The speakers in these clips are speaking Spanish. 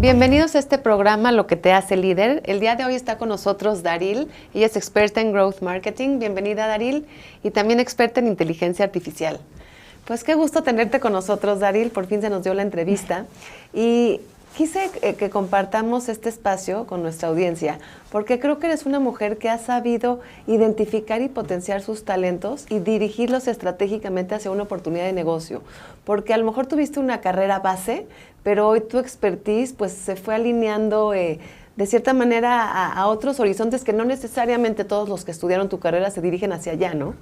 Bienvenidos a este programa Lo que te hace líder. El día de hoy está con nosotros Daryl. Ella es experta en Growth Marketing. Bienvenida, Daryl. Y también experta en inteligencia artificial. Pues qué gusto tenerte con nosotros, Daryl. Por fin se nos dio la entrevista. Y quise que compartamos este espacio con nuestra audiencia, porque creo que eres una mujer que ha sabido identificar y potenciar sus talentos y dirigirlos estratégicamente hacia una oportunidad de negocio. Porque a lo mejor tuviste una carrera base, pero hoy tu expertise pues se fue alineando de cierta manera a otros horizontes que no necesariamente todos los que estudiaron tu carrera se dirigen hacia allá, ¿no?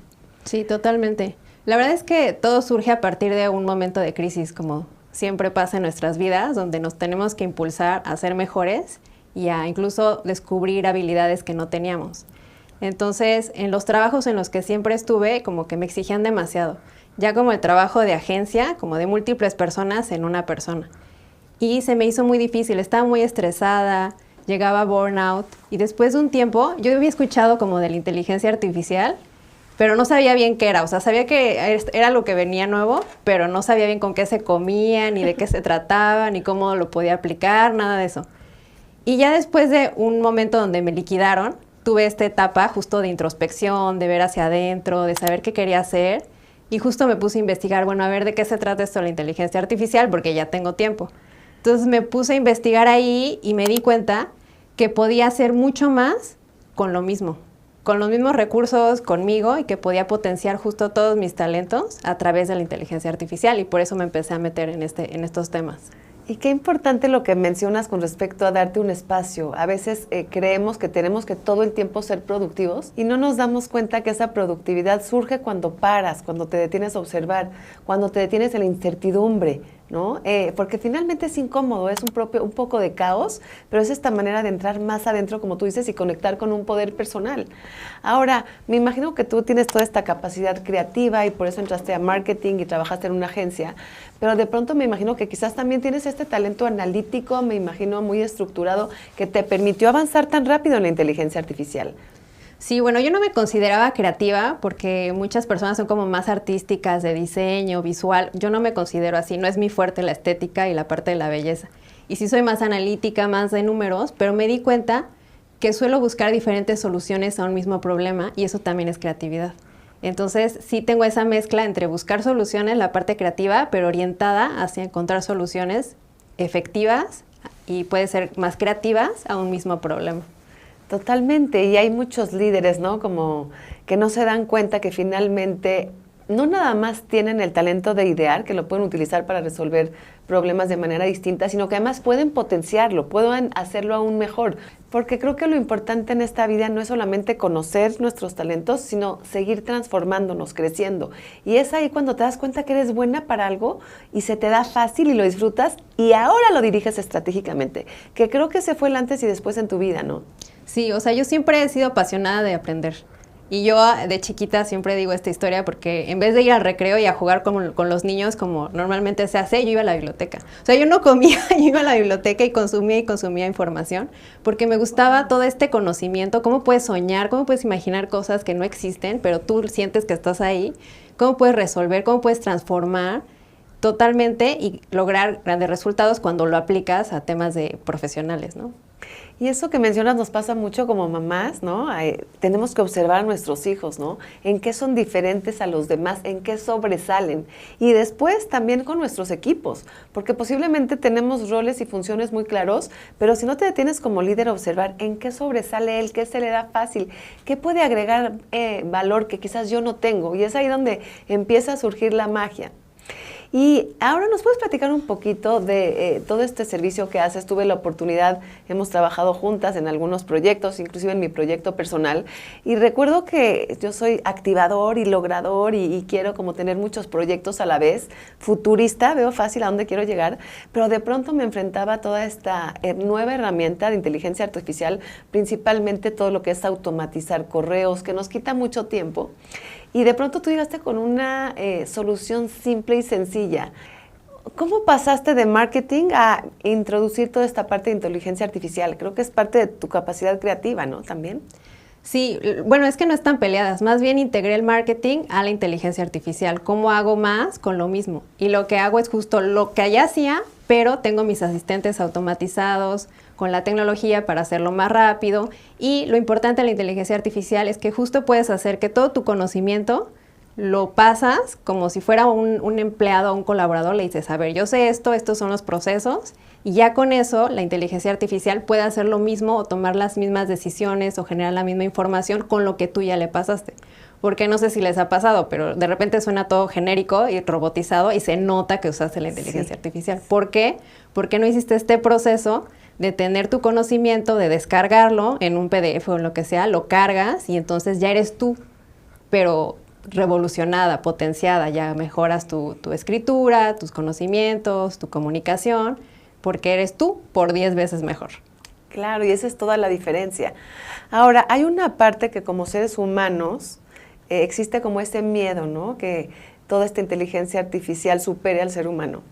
Sí, totalmente. La verdad es que todo surge a partir de un momento de crisis, como siempre pasa en nuestras vidas, donde nos tenemos que impulsar a ser mejores y a incluso descubrir habilidades que no teníamos. Entonces, en los trabajos en los que siempre estuve, como que me exigían demasiado, ya como el trabajo de agencia, como de múltiples personas en una persona. Y se me hizo muy difícil, estaba muy estresada, llegaba burnout, y después de un tiempo, yo había escuchado como de la inteligencia artificial, pero no sabía bien qué era, o sea, sabía que era lo que venía nuevo, pero no sabía bien con qué se comía, ni de qué se trataba, ni cómo lo podía aplicar, nada de eso. Y ya después de un momento donde me liquidaron, tuve esta etapa justo de introspección, de ver hacia adentro, de saber qué quería hacer, y justo me puse a investigar, bueno, a ver de qué se trata esto de la inteligencia artificial, porque ya tengo tiempo. Entonces me puse a investigar ahí y me di cuenta que podía hacer mucho más con lo mismo. Con los mismos recursos conmigo y que podía potenciar justo todos mis talentos a través de la inteligencia artificial y por eso me empecé a meter en estos temas. Y qué importante lo que mencionas con respecto a darte un espacio. A veces creemos que tenemos que todo el tiempo ser productivos y no nos damos cuenta que esa productividad surge cuando paras, cuando te detienes a observar, cuando te detienes en la incertidumbre, ¿no? Porque finalmente es incómodo, es un poco de caos, pero es esta manera de entrar más adentro, como tú dices, y conectar con un poder personal. Ahora, me imagino que tú tienes toda esta capacidad creativa y por eso entraste a marketing y trabajaste en una agencia, pero de pronto me imagino que quizás también tienes este talento analítico, me imagino muy estructurado, que te permitió avanzar tan rápido en la inteligencia artificial. Sí, bueno, yo no me consideraba creativa porque muchas personas son como más artísticas, de diseño, visual. Yo no me considero así, no es mi fuerte la estética y la parte de la belleza. Y sí soy más analítica, más de números, pero me di cuenta que suelo buscar diferentes soluciones a un mismo problema y eso también es creatividad. Entonces, sí tengo esa mezcla entre buscar soluciones, la parte creativa, pero orientada hacia encontrar soluciones efectivas y puede ser más creativas a un mismo problema. Totalmente, y hay muchos líderes, ¿no? Como que no se dan cuenta que finalmente no nada más tienen el talento de idear, que lo pueden utilizar para resolver problemas de manera distinta, sino que además pueden potenciarlo, pueden hacerlo aún mejor. Porque creo que lo importante en esta vida no es solamente conocer nuestros talentos, sino seguir transformándonos, creciendo. Y es ahí cuando te das cuenta que eres buena para algo y se te da fácil y lo disfrutas y ahora lo diriges estratégicamente, que creo que ese fue el antes y después en tu vida, ¿no? Sí, o sea, yo siempre he sido apasionada de aprender. Y yo de chiquita siempre digo esta historia porque en vez de ir al recreo y a jugar con los niños como normalmente se hace, yo iba a la biblioteca. O sea, yo no comía, yo iba a la biblioteca y consumía información porque me gustaba todo este conocimiento, cómo puedes soñar, cómo puedes imaginar cosas que no existen, pero tú sientes que estás ahí, cómo puedes resolver, cómo puedes transformar totalmente y lograr grandes resultados cuando lo aplicas a temas de profesionales, ¿no? Y eso que mencionas nos pasa mucho como mamás, ¿no? Tenemos que observar a nuestros hijos, ¿no? En qué son diferentes a los demás, en qué sobresalen. Y después también con nuestros equipos, porque posiblemente tenemos roles y funciones muy claros, pero si no te detienes como líder a observar en qué sobresale él, qué se le da fácil, qué puede agregar valor que quizás yo no tengo. Y es ahí donde empieza a surgir la magia. Y ahora nos puedes platicar un poquito de todo este servicio que haces. Tuve la oportunidad, hemos trabajado juntas en algunos proyectos, inclusive en mi proyecto personal. Y recuerdo que yo soy activador y logrador y quiero como tener muchos proyectos a la vez. Futurista, veo fácil a dónde quiero llegar, pero de pronto me enfrentaba a toda esta nueva herramienta de inteligencia artificial, principalmente todo lo que es automatizar correos, que nos quita mucho tiempo. Y de pronto tú llegaste con una solución simple y sencilla. ¿Cómo pasaste de marketing a introducir toda esta parte de inteligencia artificial? Creo que es parte de tu capacidad creativa, ¿no? También. Sí, bueno, es que no están peleadas. Más bien integré el marketing a la inteligencia artificial. ¿Cómo hago más con lo mismo? Y lo que hago es justo lo que allá hacía, pero tengo mis asistentes automatizados con la tecnología para hacerlo más rápido. Y lo importante de la inteligencia artificial es que justo puedes hacer que todo tu conocimiento lo pasas como si fuera un empleado o un colaborador. Le dices, a ver, yo sé esto, estos son los procesos, y ya con eso la inteligencia artificial puede hacer lo mismo o tomar las mismas decisiones o generar la misma información con lo que tú ya le pasaste. Porque no sé si les ha pasado, pero de repente suena todo genérico y robotizado y se nota que usaste la inteligencia artificial. ¿Por qué? Porque no hiciste este proceso de tener tu conocimiento, de descargarlo en un PDF o en lo que sea, lo cargas y entonces ya eres tú, pero revolucionada, potenciada, ya mejoras tu escritura, tus conocimientos, tu comunicación, porque eres tú por 10 veces mejor. Claro, y esa es toda la diferencia. Ahora, hay una parte que como seres humanos existe como ese miedo, ¿no? Que toda esta inteligencia artificial supere al ser humano.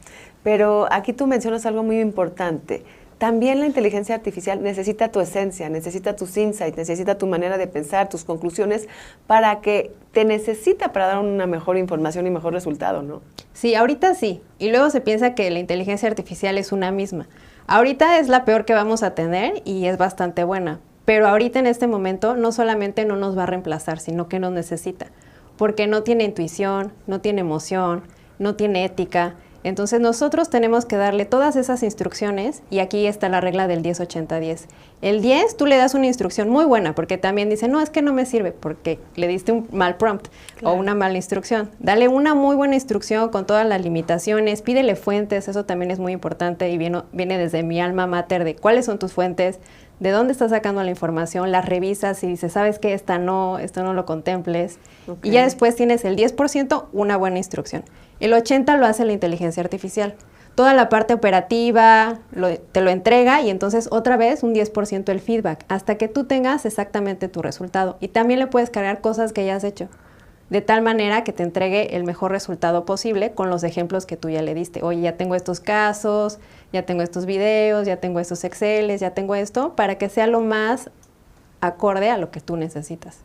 Pero aquí tú mencionas algo muy importante. También la inteligencia artificial necesita tu esencia, necesita tus insights, necesita tu manera de pensar, tus conclusiones, para que te necesita para dar una mejor información y mejor resultado, ¿no? Sí, ahorita sí. Y luego se piensa que la inteligencia artificial es una misma. Ahorita es la peor que vamos a tener y es bastante buena. Pero ahorita en este momento no solamente no nos va a reemplazar, sino que nos necesita. Porque no tiene intuición, no tiene emoción, no tiene ética. Entonces nosotros tenemos que darle todas esas instrucciones y aquí está la regla del 10-80-10. El 10 tú le das una instrucción muy buena porque también dice, no, es que no me sirve porque le diste un mal prompt o una mala instrucción. Dale una muy buena instrucción con todas las limitaciones, pídele fuentes, eso también es muy importante y viene desde mi alma mater de cuáles son tus fuentes, de dónde estás sacando la información, las revisas y dices, ¿sabes qué? Esto no lo contemples. Okay. Y ya después tienes el 10%, una buena instrucción. El 80% lo hace la inteligencia artificial. Toda la parte operativa te lo entrega y entonces otra vez un 10% el feedback, hasta que tú tengas exactamente tu resultado. Y también le puedes cargar cosas que ya has hecho, de tal manera que te entregue el mejor resultado posible con los ejemplos que tú ya le diste. Oye, ya tengo estos casos, ya tengo estos videos, ya tengo estos Exceles, ya tengo esto, para que sea lo más acorde a lo que tú necesitas.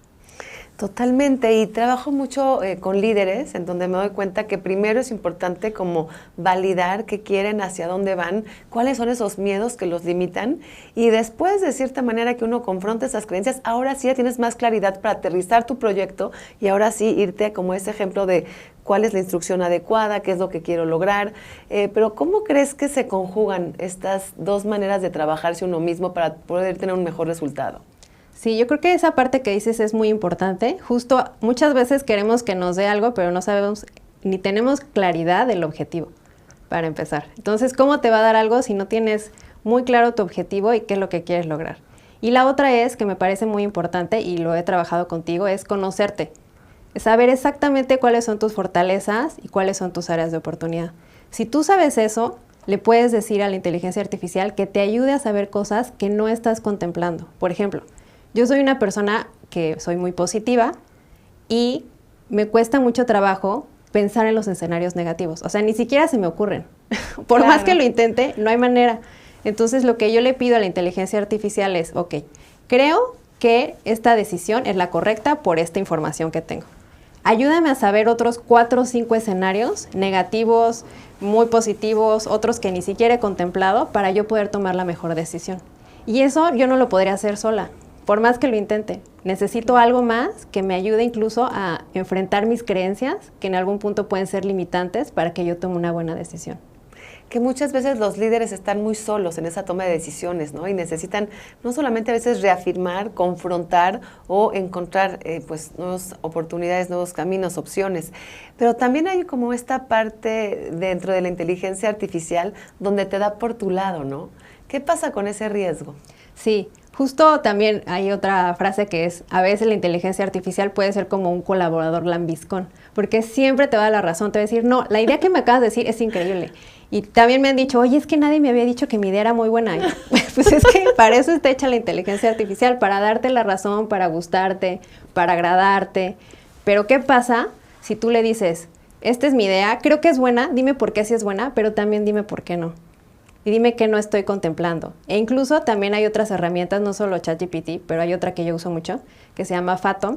Totalmente, y trabajo mucho con líderes, en donde me doy cuenta que primero es importante como validar qué quieren, hacia dónde van, cuáles son esos miedos que los limitan, y después de cierta manera que uno confronte esas creencias, ahora sí ya tienes más claridad para aterrizar tu proyecto y ahora sí irte como ese ejemplo de cuál es la instrucción adecuada, qué es lo que quiero lograr, pero ¿cómo crees que se conjugan estas dos maneras de trabajarse uno mismo para poder tener un mejor resultado? Sí, yo creo que esa parte que dices es muy importante. Justo muchas veces queremos que nos dé algo, pero no sabemos ni tenemos claridad del objetivo, para empezar. Entonces, ¿cómo te va a dar algo si no tienes muy claro tu objetivo y qué es lo que quieres lograr? Y la otra es, que me parece muy importante y lo he trabajado contigo, es conocerte. Es saber exactamente cuáles son tus fortalezas y cuáles son tus áreas de oportunidad. Si tú sabes eso, le puedes decir a la inteligencia artificial que te ayude a saber cosas que no estás contemplando. Por ejemplo, yo soy una persona que soy muy positiva y me cuesta mucho trabajo pensar en los escenarios negativos. O sea, ni siquiera se me ocurren. Por más que lo intente, no hay manera. Entonces, lo que yo le pido a la inteligencia artificial es, ok, creo que esta decisión es la correcta por esta información que tengo. Ayúdame a saber otros 4 o 5 escenarios negativos, muy positivos, otros que ni siquiera he contemplado para yo poder tomar la mejor decisión. Y eso yo no lo podría hacer sola. Por más que lo intente, necesito algo más que me ayude incluso a enfrentar mis creencias, que en algún punto pueden ser limitantes para que yo tome una buena decisión. Que muchas veces los líderes están muy solos en esa toma de decisiones, ¿no? Y necesitan no solamente a veces reafirmar, confrontar o encontrar pues nuevas oportunidades, nuevos caminos, opciones. Pero también hay como esta parte dentro de la inteligencia artificial donde te da por tu lado, ¿no? ¿Qué pasa con ese riesgo? Sí. Justo también hay otra frase que es, a veces la inteligencia artificial puede ser como un colaborador lambiscón, porque siempre te va a dar la razón, te va a decir, no, la idea que me acabas de decir es increíble. Y también me han dicho, oye, es que nadie me había dicho que mi idea era muy buena. Pues es que para eso está hecha la inteligencia artificial, para darte la razón, para gustarte, para agradarte. Pero ¿qué pasa si tú le dices, esta es mi idea, creo que es buena, dime por qué sí es buena, pero también dime por qué no? Y dime qué no estoy contemplando. E incluso también hay otras herramientas, no solo ChatGPT, pero hay otra que yo uso mucho, que se llama Fathom,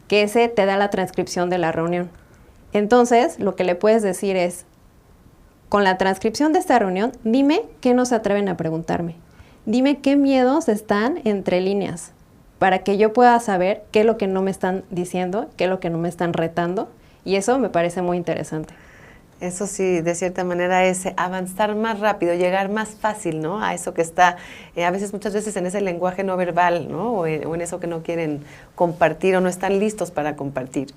que ese te da la transcripción de la reunión. Entonces, lo que le puedes decir es, con la transcripción de esta reunión, dime qué no se atreven a preguntarme. Dime qué miedos están entre líneas para que yo pueda saber qué es lo que no me están diciendo, qué es lo que no me están retando. Y eso me parece muy interesante. Eso sí, de cierta manera es avanzar más rápido, llegar más fácil, ¿no? A eso que está, a veces, muchas veces en ese lenguaje no verbal, ¿no? O en eso que no quieren compartir o no están listos para compartir.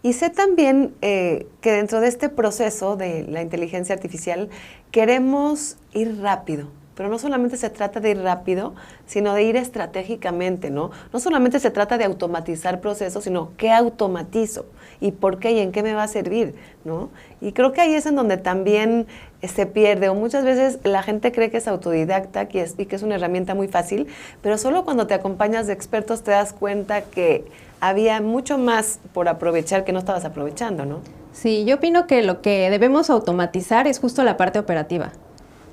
Y sé también que dentro de este proceso de la inteligencia artificial queremos ir rápido. Pero no solamente se trata de ir rápido, sino de ir estratégicamente, ¿no? No solamente se trata de automatizar procesos, sino qué automatizo y por qué y en qué me va a servir, ¿no? Y creo que ahí es en donde también se pierde, o muchas veces la gente cree que es autodidacta y que es una herramienta muy fácil, pero solo cuando te acompañas de expertos te das cuenta que había mucho más por aprovechar que no estabas aprovechando, ¿no? Sí, yo opino que lo que debemos automatizar es justo la parte operativa,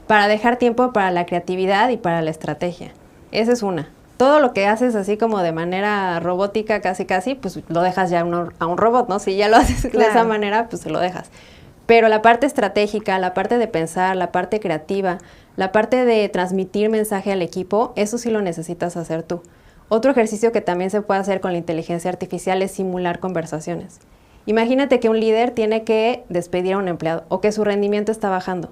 para dejar tiempo para la creatividad y para la estrategia. Esa es una. Todo lo que haces así como de manera robótica, casi, pues lo dejas ya a un robot, ¿no? Si ya lo haces de esa manera, pues se lo dejas. Pero la parte estratégica, la parte de pensar, la parte creativa, la parte de transmitir mensaje al equipo, eso sí lo necesitas hacer tú. Otro ejercicio que también se puede hacer con la inteligencia artificial es simular conversaciones. Imagínate que un líder tiene que despedir a un empleado o que su rendimiento está bajando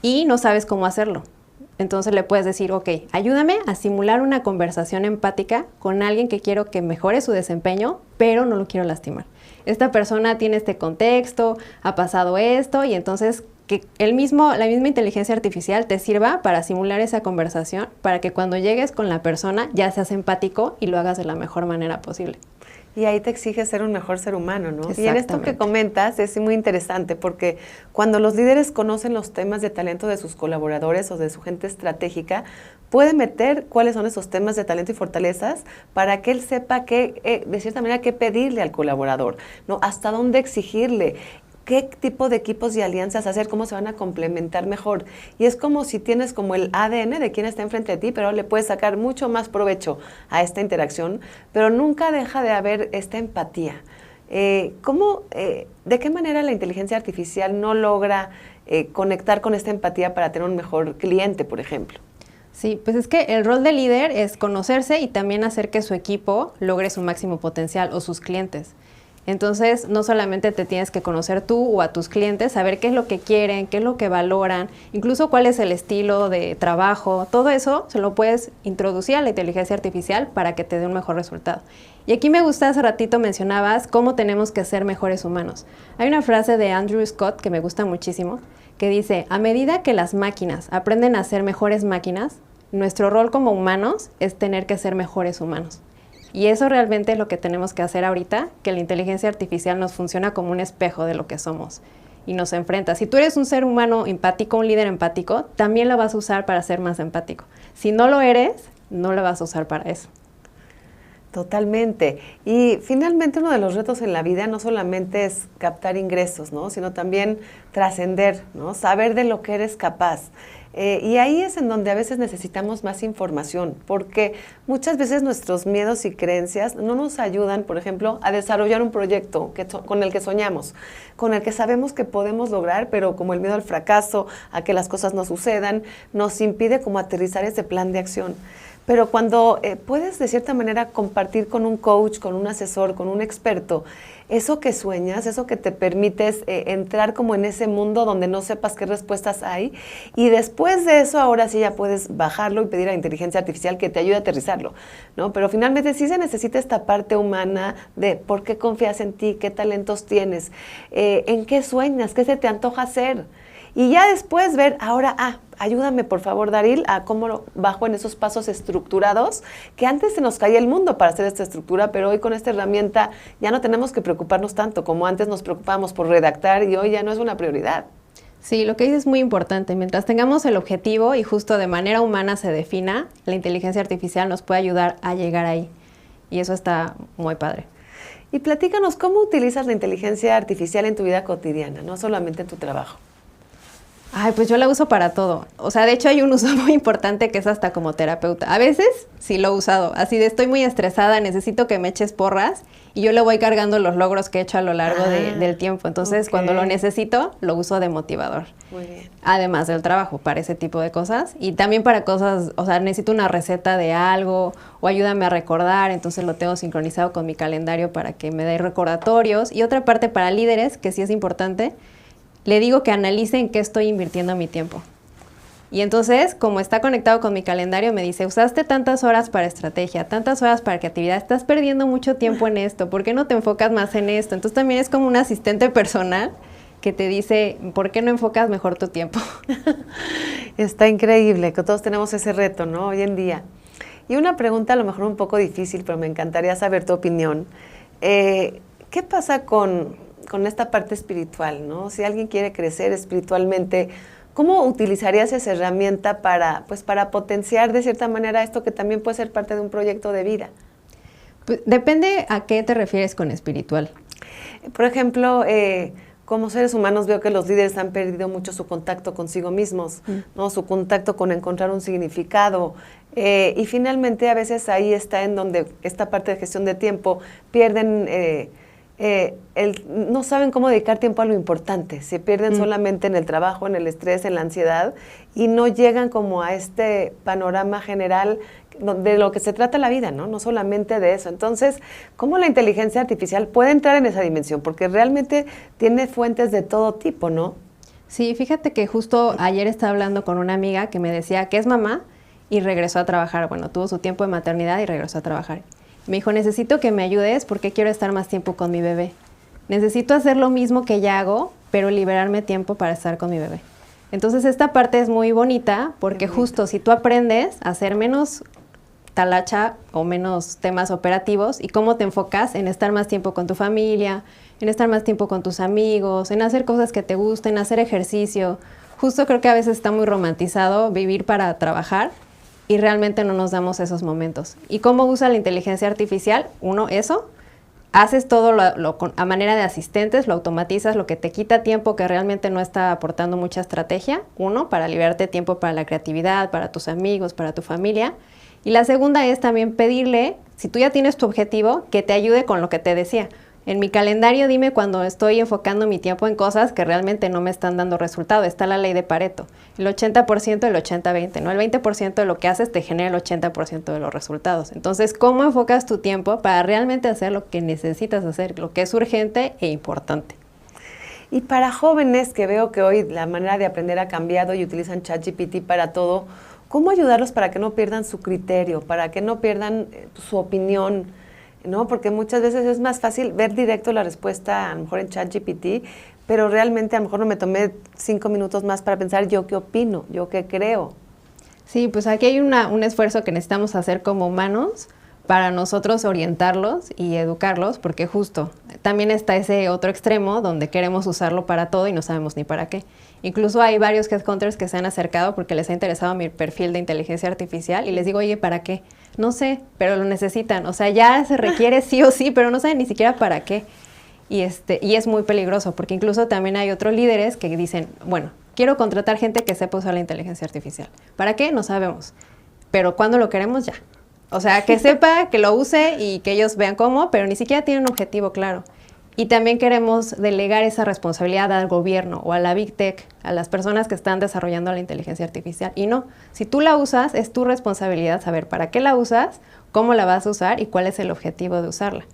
y no sabes cómo hacerlo. Entonces le puedes decir, ok, ayúdame a simular una conversación empática con alguien que quiero que mejore su desempeño, pero no lo quiero lastimar. Esta persona tiene este contexto, ha pasado esto, y entonces que la misma inteligencia artificial te sirva para simular esa conversación, para que cuando llegues con la persona ya seas empático y lo hagas de la mejor manera posible. Y ahí te exige ser un mejor ser humano, ¿no? Y en esto que comentas es muy interesante porque cuando los líderes conocen los temas de talento de sus colaboradores o de su gente estratégica, pueden meter cuáles son esos temas de talento y fortalezas para que él sepa que, de cierta manera, qué pedirle al colaborador, ¿no? Hasta dónde exigirle. ¿Qué tipo de equipos y alianzas hacer? ¿Cómo se van a complementar mejor? Y es como si tienes como el ADN de quien está enfrente de ti, pero le puedes sacar mucho más provecho a esta interacción, pero nunca deja de haber esta empatía. ¿De qué manera la inteligencia artificial no logra conectar con esta empatía para tener un mejor cliente, por ejemplo? Sí, pues es que el rol del líder es conocerse y también hacer que su equipo logre su máximo potencial o sus clientes. Entonces, no solamente te tienes que conocer tú o a tus clientes, saber qué es lo que quieren, qué es lo que valoran, incluso cuál es el estilo de trabajo, todo eso se lo puedes introducir a la inteligencia artificial para que te dé un mejor resultado. Y aquí me gusta, hace ratito mencionabas cómo tenemos que ser mejores humanos. Hay una frase de Andrew Scott que me gusta muchísimo, que dice, a medida que las máquinas aprenden a ser mejores máquinas, nuestro rol como humanos es tener que ser mejores humanos. Y eso realmente es lo que tenemos que hacer ahorita, que la inteligencia artificial nos funciona como un espejo de lo que somos y nos enfrenta. Si tú eres un ser humano empático, un líder empático, también lo vas a usar para ser más empático. Si no lo eres, no lo vas a usar para eso. Totalmente. Y finalmente uno de los retos en la vida no solamente es captar ingresos, ¿no? Sino también trascender, ¿no? Saber de lo que eres capaz. Y ahí es en donde a veces necesitamos más información, porque muchas veces nuestros miedos y creencias no nos ayudan, por ejemplo, a desarrollar un proyecto con el que soñamos, con el que sabemos que podemos lograr, pero como el miedo al fracaso, a que las cosas no sucedan, nos impide como aterrizar ese plan de acción. Pero cuando puedes de cierta manera compartir con un coach, con un asesor, con un experto, eso que sueñas, eso que te permites entrar como en ese mundo donde no sepas qué respuestas hay, y después de eso ahora sí ya puedes bajarlo y pedir a la inteligencia artificial que te ayude a aterrizarlo, ¿no? Pero finalmente sí se necesita esta parte humana de por qué confías en ti, qué talentos tienes, en qué sueñas, qué se te antoja hacer. Y ya después ver, ahora, ayúdame por favor, Daryl, a cómo bajo en esos pasos estructurados, que antes se nos caía el mundo para hacer esta estructura, pero hoy con esta herramienta ya no tenemos que preocuparnos tanto como antes nos preocupábamos por redactar y hoy ya no es una prioridad. Sí, lo que dices es muy importante. Mientras tengamos el objetivo y justo de manera humana se defina, la inteligencia artificial nos puede ayudar a llegar ahí. Y eso está muy padre. Y platícanos, ¿cómo utilizas la inteligencia artificial en tu vida cotidiana, no solamente en tu trabajo? Ay, pues yo la uso para todo. O sea, de hecho hay un uso muy importante que es hasta como terapeuta. A veces sí lo he usado. Así de estoy muy estresada, necesito que me eches porras y yo le voy cargando los logros que he hecho a lo largo del tiempo. Entonces, cuando lo necesito, lo uso de motivador. Muy bien. Además del trabajo, para ese tipo de cosas. Y también para cosas, o sea, necesito una receta de algo o ayúdame a recordar. Entonces lo tengo sincronizado con mi calendario para que me dé recordatorios. Y otra parte para líderes, que sí es importante, le digo que analice en qué estoy invirtiendo mi tiempo. Y entonces, como está conectado con mi calendario, me dice, usaste tantas horas para estrategia, tantas horas para creatividad, estás perdiendo mucho tiempo en esto, ¿por qué no te enfocas más en esto? Entonces también es como un asistente personal que te dice, ¿por qué no enfocas mejor tu tiempo? Está increíble, que todos tenemos ese reto, ¿no? Hoy en día. Y una pregunta a lo mejor un poco difícil, pero me encantaría saber tu opinión. ¿Qué pasa con esta parte espiritual, ¿no? Si alguien quiere crecer espiritualmente, ¿cómo utilizarías esa herramienta para potenciar de cierta manera esto que también puede ser parte de un proyecto de vida? Pues, depende a qué te refieres con espiritual. Por ejemplo, como seres humanos veo que los líderes han perdido mucho su contacto consigo mismos, ¿no? Su contacto con encontrar un significado. Y finalmente a veces ahí está en donde esta parte de gestión de tiempo pierden... no saben cómo dedicar tiempo a lo importante, se pierden solamente en el trabajo, en el estrés, en la ansiedad y no llegan como a este panorama general de lo que se trata la vida, ¿no? No solamente de eso. Entonces, ¿cómo la inteligencia artificial puede entrar en esa dimensión? Porque realmente tiene fuentes de todo tipo, ¿no? Sí, fíjate que justo ayer estaba hablando con una amiga que me decía que es mamá y regresó a trabajar. Bueno, tuvo su tiempo de maternidad y regresó a trabajar. Me dijo, necesito que me ayudes porque quiero estar más tiempo con mi bebé. Necesito hacer lo mismo que ya hago, pero liberarme tiempo para estar con mi bebé. Entonces, esta parte es muy bonita porque justo si tú aprendes a hacer menos talacha o menos temas operativos y cómo te enfocas en estar más tiempo con tu familia, en estar más tiempo con tus amigos, en hacer cosas que te gusten, hacer ejercicio. Justo creo que a veces está muy romantizado vivir para trabajar y realmente no nos damos esos momentos. ¿Y cómo usa la inteligencia artificial? Uno, eso. Haces todo a manera de asistentes, lo automatizas, lo que te quita tiempo que realmente no está aportando mucha estrategia. Uno, para liberarte tiempo para la creatividad, para tus amigos, para tu familia. Y la segunda es también pedirle, si tú ya tienes tu objetivo, que te ayude con lo que te decía. En mi calendario dime cuando estoy enfocando mi tiempo en cosas que realmente no me están dando resultado. Está la ley de Pareto. El 80%, el 80-20, ¿no? El 20% de lo que haces te genera el 80% de los resultados. Entonces, ¿cómo enfocas tu tiempo para realmente hacer lo que necesitas hacer, lo que es urgente e importante? Y para jóvenes que veo que hoy la manera de aprender ha cambiado y utilizan ChatGPT para todo, ¿cómo ayudarlos para que no pierdan su criterio, para que no pierdan su opinión? ¿No? Porque muchas veces es más fácil ver directo la respuesta, a lo mejor en ChatGPT, pero realmente a lo mejor no me tomé 5 minutos más para pensar yo qué opino, yo qué creo. Sí, pues aquí hay un esfuerzo que necesitamos hacer como humanos para nosotros orientarlos y educarlos, porque justo también está ese otro extremo donde queremos usarlo para todo y no sabemos ni para qué. Incluso hay varios headhunters que se han acercado porque les ha interesado mi perfil de inteligencia artificial y les digo, oye, ¿para qué? No sé, pero lo necesitan. O sea, ya se requiere sí o sí, pero no saben ni siquiera para qué. Y es muy peligroso, porque incluso también hay otros líderes que dicen, bueno, quiero contratar gente que sepa usar la inteligencia artificial. ¿Para qué? No sabemos. Pero cuando lo queremos, ya. O sea, que sepa, que lo use y que ellos vean cómo, pero ni siquiera tienen un objetivo claro. Y también queremos delegar esa responsabilidad al gobierno o a la Big Tech, a las personas que están desarrollando la inteligencia artificial. Y no, si tú la usas, es tu responsabilidad saber para qué la usas, cómo la vas a usar y cuál es el objetivo de usarla.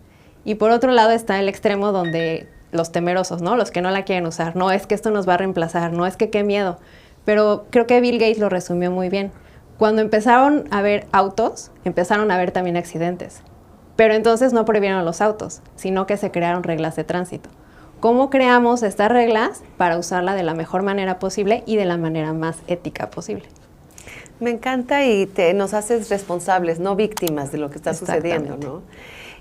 Y por otro lado está el extremo donde los temerosos, ¿no? Los que no la quieren usar. No, es que esto nos va a reemplazar, no es que qué miedo. Pero creo que Bill Gates lo resumió muy bien. Cuando empezaron a haber autos, empezaron a haber también accidentes. Pero entonces no prohibieron los autos, sino que se crearon reglas de tránsito. ¿Cómo creamos estas reglas para usarla de la mejor manera posible y de la manera más ética posible? Me encanta y nos haces responsables, no víctimas de lo que está sucediendo, ¿no?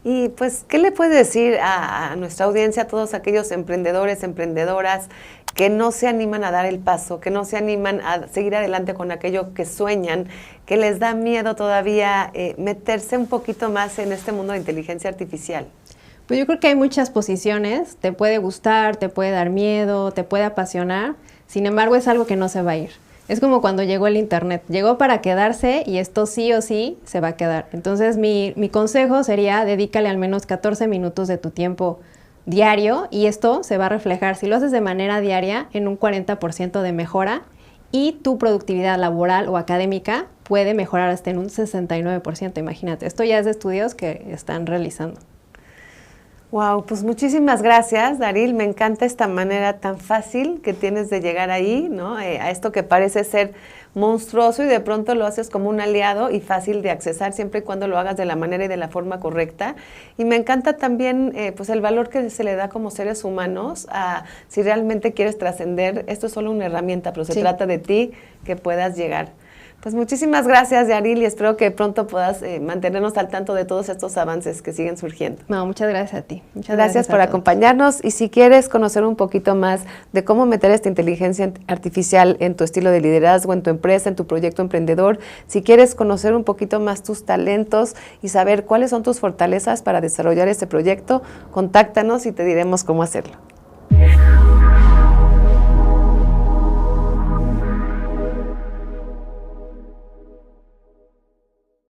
Y pues, ¿qué le puedes decir a nuestra audiencia, a todos aquellos emprendedores, emprendedoras que no se animan a dar el paso, que no se animan a seguir adelante con aquello que sueñan, que les da miedo todavía meterse un poquito más en este mundo de inteligencia artificial? Pues yo creo que hay muchas posiciones, te puede gustar, te puede dar miedo, te puede apasionar. Sin embargo, es algo que no se va a ir. Es como cuando llegó el internet, llegó para quedarse y esto sí o sí se va a quedar. Entonces mi consejo sería dedícale al menos 14 minutos de tu tiempo diario y esto se va a reflejar, si lo haces de manera diaria, en un 40% de mejora y tu productividad laboral o académica puede mejorar hasta en un 69%, imagínate. Esto ya es de estudios que están realizando. Wow, pues muchísimas gracias, Daryl. Me encanta esta manera tan fácil que tienes de llegar ahí, ¿no? A esto que parece ser monstruoso y de pronto lo haces como un aliado y fácil de accesar siempre y cuando lo hagas de la manera y de la forma correcta. Y me encanta también pues el valor que se le da como seres humanos a si realmente quieres trascender. Esto es solo una herramienta, pero se trata de ti que puedas llegar. Pues muchísimas gracias, Daryl, y espero que pronto puedas mantenernos al tanto de todos estos avances que siguen surgiendo. No, muchas gracias a ti. Muchas gracias por acompañarnos, y si quieres conocer un poquito más de cómo meter esta inteligencia artificial en tu estilo de liderazgo, en tu empresa, en tu proyecto emprendedor, si quieres conocer un poquito más tus talentos y saber cuáles son tus fortalezas para desarrollar este proyecto, contáctanos y te diremos cómo hacerlo.